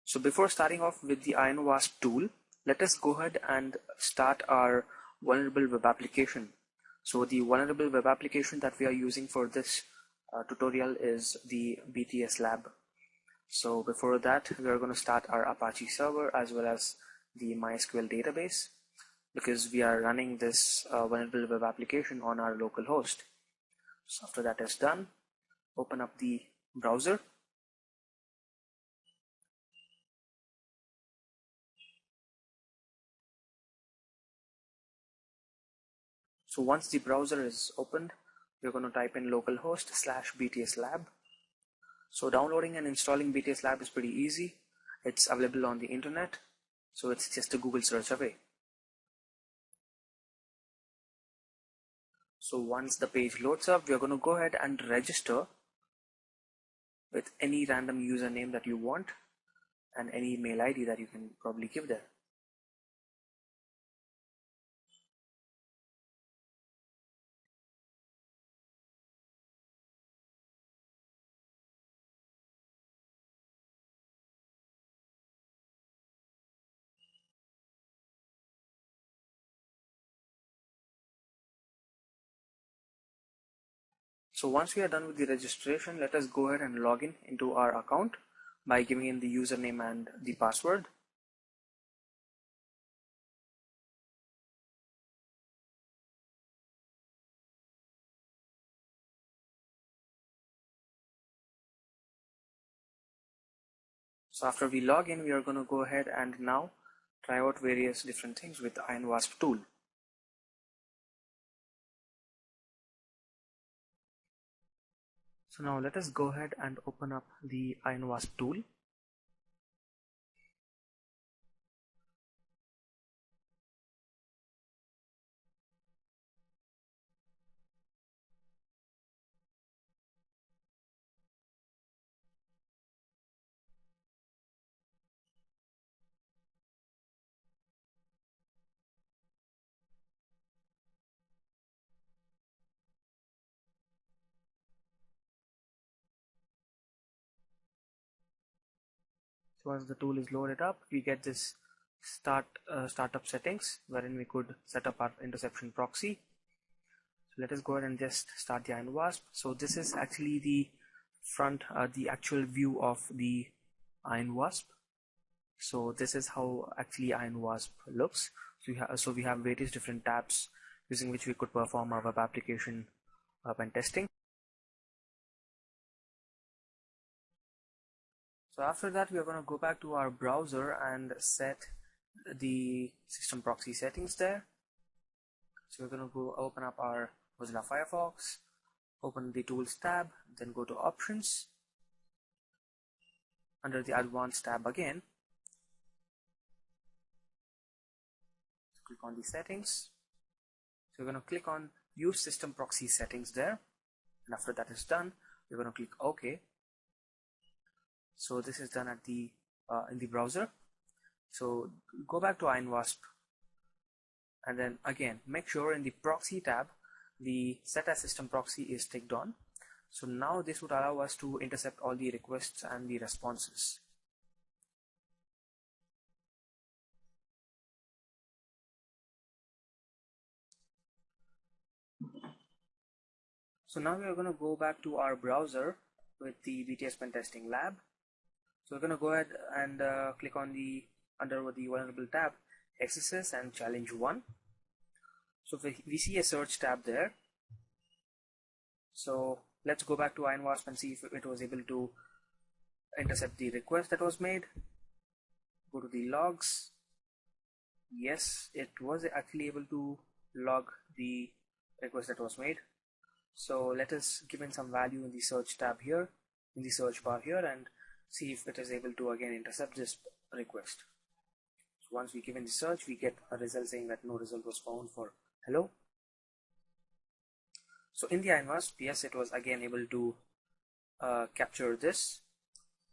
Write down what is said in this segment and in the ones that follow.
So before starting off with the Ironwasp tool, let us go ahead and start our vulnerable web application. So the vulnerable web application that we are using for this tutorial is the BTS lab. So before that, we are going to start our Apache server as well as the MySQL database, because we are running this vulnerable web application on our local host. So after that is done, open up the browser. So once the browser is opened, we're going to type in localhost /BTS lab. So downloading and installing BTS lab is pretty easy. It's available on the internet, so it's just a Google search away. So once the page loads up, we're going to go ahead and register with any random username that you want and any mail ID that you can probably give there. So once we are done with the registration, let us go ahead and log in into our account by giving in the username and the password. So after we log in, we are going to go ahead and now try out various different things with the Ironwasp tool. So now let us go ahead and open up the Ironwasp tool. So once the tool is loaded up, we get this startup settings, wherein we could set up our interception proxy. So let us go ahead and just start the Ironwasp. So this is actually the front, the actual view of the Ironwasp. So this is how actually Ironwasp looks. So we have various different tabs using which we could perform our web application pen testing. So after that, we are going to go back to our browser and set the system proxy settings there. So we're going to go open up our Mozilla Firefox, open the Tools tab, then go to Options. Under the Advanced tab again, click on the Settings. So we're going to click on Use System Proxy Settings there, and after that is done, we're going to click OK. So this is done at the in the browser. So go back to Ironwasp, and then again make sure in the Proxy tab the Set as System Proxy is ticked on. So now this would allow us to intercept all the requests and the responses. So now we are going to go back to our browser with the BTS Pen Testing Lab. So we're going to go ahead and click on the under the vulnerable tab, XSS and challenge 1. So we see a search tab there. So let's go back to Ironwasp and see if it was able to intercept the request that was made. Go to the logs. Yes, it was actually able to log the request that was made. So let us give in some value in the search tab here, in the search bar here, and see if it is able to again intercept this request. So once we give in the search, we get a result saying that no result was found for hello. So in the Ironwasp, yes, it was again able to capture this.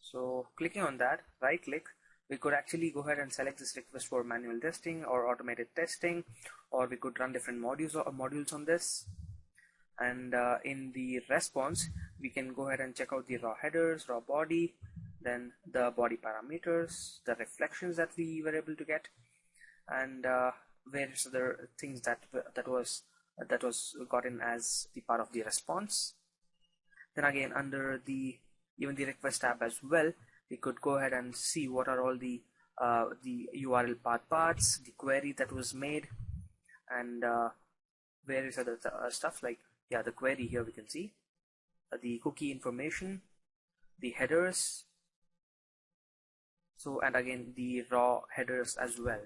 So clicking on that, right click, we could actually go ahead and select this request for manual testing or automated testing, or we could run different modules on this. And in the response, we can go ahead and check out the raw headers, raw body, then the body parameters, the reflections that we were able to get, and various other things that was gotten as the part of the response. Then again, under the even the request tab as well, we could go ahead and see what are all the URL path parts, the query that was made, and various other stuff like, yeah, the query here we can see, the cookie information, the headers, so, and again the raw headers as well.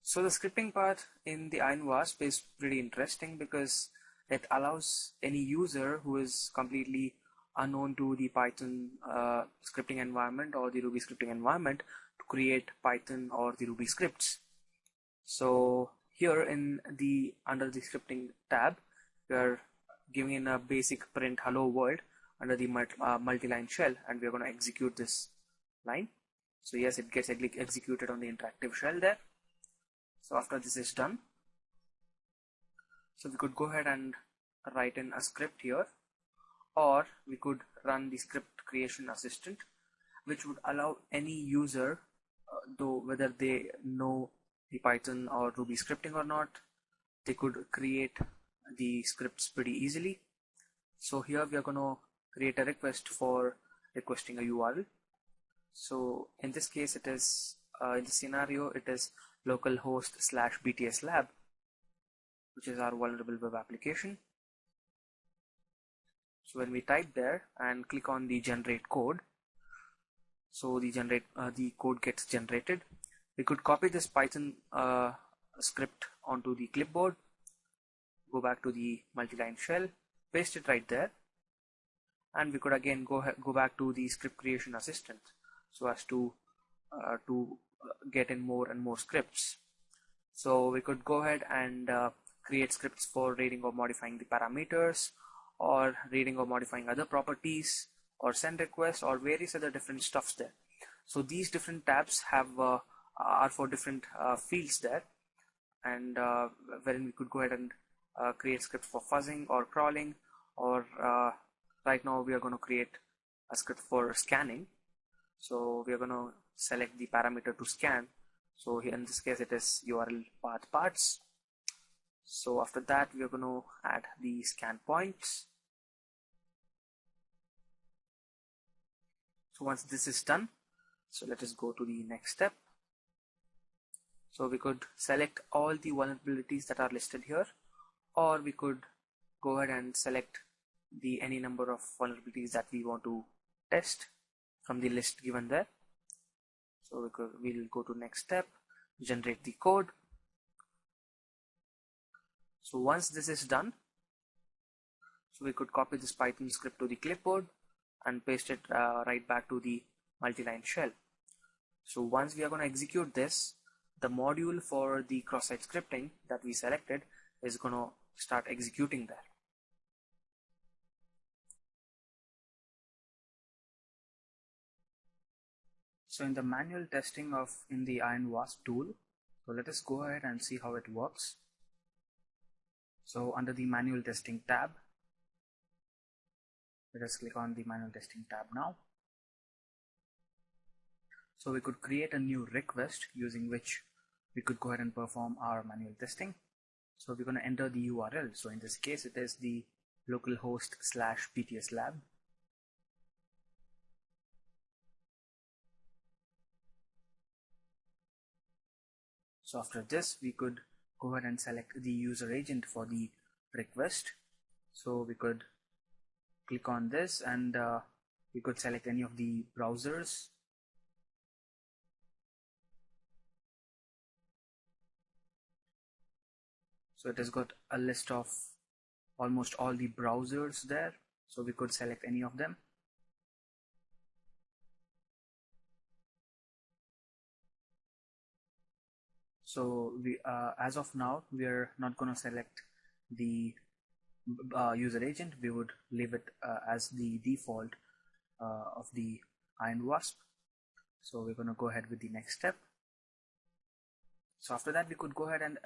So the scripting part in the Ironwasp is pretty interesting because it allows any user who is completely unknown to the Python scripting environment or the Ruby scripting environment to create Python or the Ruby scripts. So here in the under the scripting tab, we are giving in a basic print hello world under the multi-line shell, and we are going to execute this line. So yes, it gets executed on the interactive shell there. So after this is done, so we could go ahead and write in a script here, or we could run the script creation assistant, which would allow any user, though whether they know the Python or Ruby scripting or not, they could create the scripts pretty easily. So here we are going to create a request for requesting a URL. So in this case, it is in this scenario, it is localhost/bts lab, which is our vulnerable web application. So when we type there and click on the generate code, so the code gets generated. We could copy this Python script onto the clipboard, go back to the multi-line shell, paste it right there, and we could again go back to the script creation assistant so as to get in more and more scripts. So we could go ahead and create scripts for reading or modifying the parameters, or reading or modifying other properties, or send requests, or various other different stuffs there. So these different tabs have are for different fields there, and wherein we could go ahead and create scripts for fuzzing or crawling, or right now we are going to create a script for scanning. So we are going to select the parameter to scan. So here in this case it is URL path parts. So after that we are going to add the scan points. So once this is done, so let us go to the next step. So we could select all the vulnerabilities that are listed here, or we could go ahead and select any number of vulnerabilities that we want to test from the list given there. So we'll go to next step, generate the code. So once this is done, so we could copy this Python script to the clipboard and paste it right back to the multi-line shell. So once we are going to execute this, the module for the cross-site scripting that we selected is going to start executing there. So in the manual testing in the Ironwasp tool, so let us go ahead and see how it works. So under the manual testing tab, let us click on the manual testing tab now. So we could create a new request using which we could go ahead and perform our manual testing. So we're going to enter the URL. So in this case, it is the localhost/bts lab. So after this, we could go ahead and select the user agent for the request. So we could click on this, and we could select any of the browsers. So it has got a list of almost all the browsers there. So we could select any of them. So we, as of now, we are not going to select the user agent. We would leave it as the default of the Ironwasp. So we're going to go ahead with the next step. So after that, we could go ahead and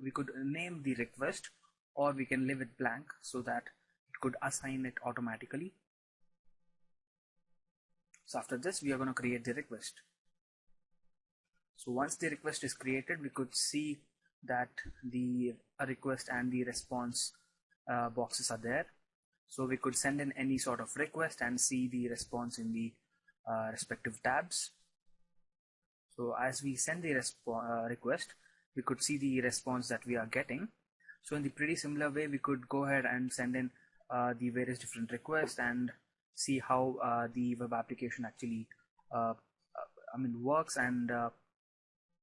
we could name the request, or we can leave it blank so that it could assign it automatically. So after this, we are going to create the request. So once the request is created, we could see that the request and the response boxes are there. So we could send in any sort of request and see the response in the respective tabs. So as we send the request, we could see the response that we are getting. So in the pretty similar way, we could go ahead and send in the various different requests and see how the web application actually works, and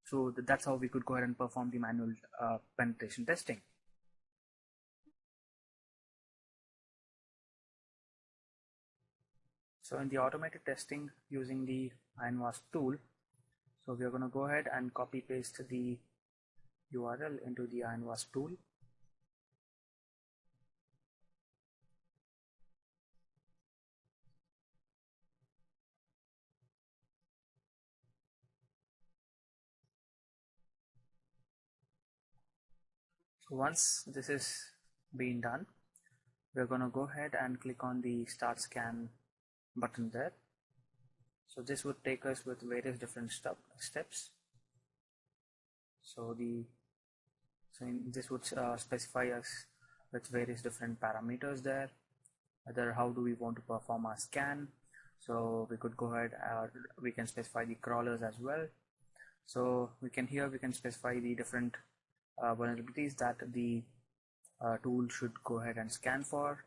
so that's how we could go ahead and perform the manual penetration testing. So in the automated testing using the Ironwasp tool, so we are going to go ahead and copy paste the URL into the Ironwasp tool. So once this is being done, we're going to go ahead and click on the Start Scan button there. So this would take us with various different steps. So this would specify us with various different parameters there. Whether how do we want to perform our scan. So we could go ahead, we can specify the crawlers as well. So we can specify the different vulnerabilities that the tool should go ahead and scan for.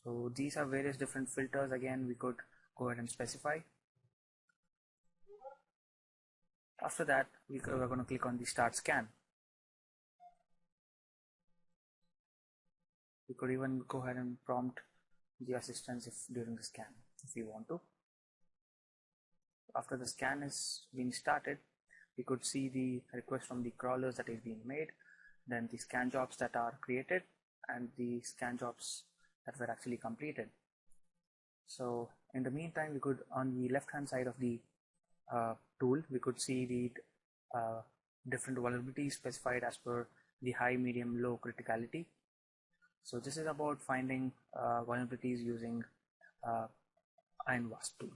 So these are various different filters, again we could go ahead and specify. After that, we're going to click on the Start Scan. We could even go ahead and prompt the assistance during the scan if we want to. After the scan has been started, we could see the request from the crawlers that is being made, then the scan jobs that are created, and the scan jobs that were actually completed. So in the meantime, we could, on the left hand side of the tool, we could see the different vulnerabilities specified as per the high, medium, low criticality. So this is about finding vulnerabilities using Ironwasp tool.